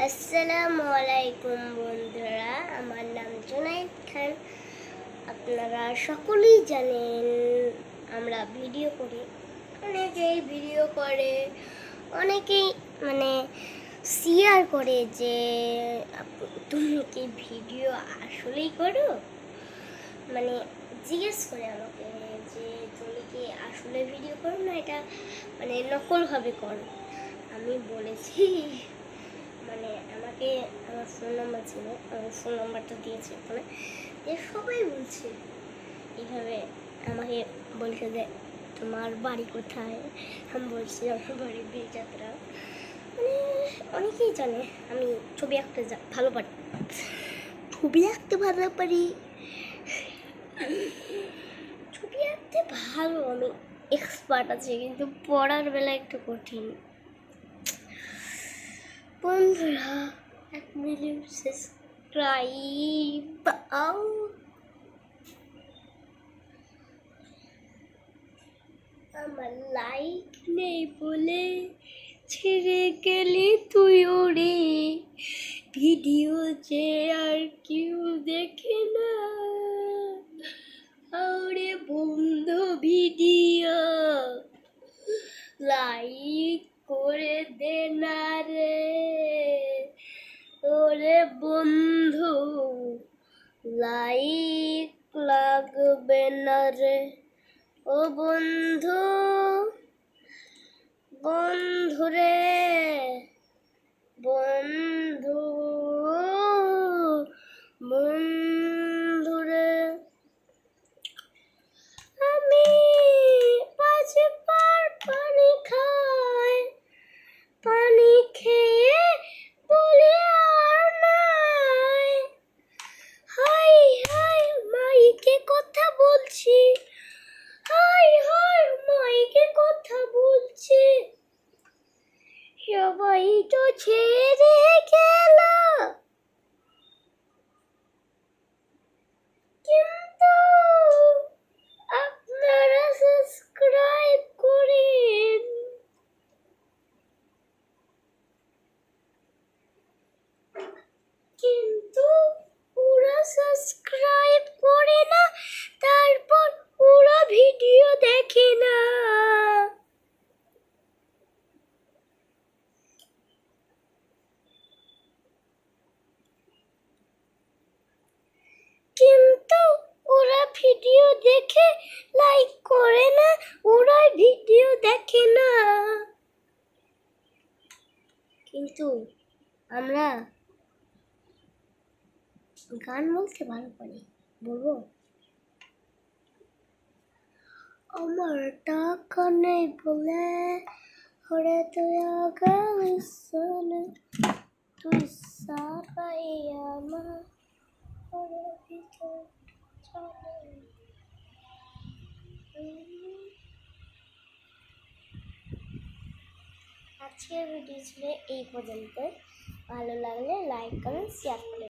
আসসালামু আলাইকুম বন্ধুরা, আমার নাম জুনাইদ খান। আপনারা সকলেই জানেন আমরা ভিডিও করি, অনেকেই ভিডিও করে, অনেকেই শেয়ার করে যে তুমি কি ভিডিও আসলেই করো, জিজ্ঞেস করে আমাকে যে তুমি কি আসলে ভিডিও করো না এটা নকলভাবে করো। আমি বলেছি আমাকে আমার ফোন নাম্বার ছিল, আমার ফোন নাম্বারটা দিয়েছে ওখানে, যে সবাই বলছে এইভাবে আমাকে বলছে যে তোমার বাড়ি কোথায়। আমি বলছি আমার বাড়ি বেলযাত্রা। অনেকেই জানে আমি ছবি আঁকতে ভালো পারি, ছবি আঁকতে ভালো পারি, ছবি আঁকতে ভালো আমি এক্সপার্ট আছে, কিন্তু পড়ার বেলা একটু কঠিন। বন্ধুরা 1 মিলিয়ন সাবস্ক্রাইব আমার লাইক নেই বলে ছেড়ে গেলি তুই ওরে, ভিডিও যে আর কেউ দেখে না, ওরে বন্ধু ভিডিও লাইক করে দে না রে, ওরে বন্ধু লাইক লাগবে না রে, ও বন্ধু বন্ধু রে বন্ধু বন্ধু রে। আমি 5 বার পানি খাই, পানি খেয়ে বলি আর নাই, হাই হাই মাইকে কথা বলছি, হাই হাই মাইকে কথা বলছি, সবাই তো ছেড়ে গেল, কিন্তু আপনারা সাবস্ক্রাইব করেন, কিন্তু ওরা সাবস্ক্রাইব করে না, তারপর ওরা ভিডিও দেখে না। কিন্তু ওরা ভিডিও দেখে লাইক করে না, ওরা ভিডিও দেখে না। কিন্তু আমরা গান বলতে ভালো পারি, বলবো আমার টাকা নেই বলে ওরে তুই আগালিসনে, তুই সারাই আমার ওরে ভিতর চলে। আজকের ভিডিও ছিল এই পর্যন্ত। ভালো লাগলে লাইক কমেন্ট শেয়ার করে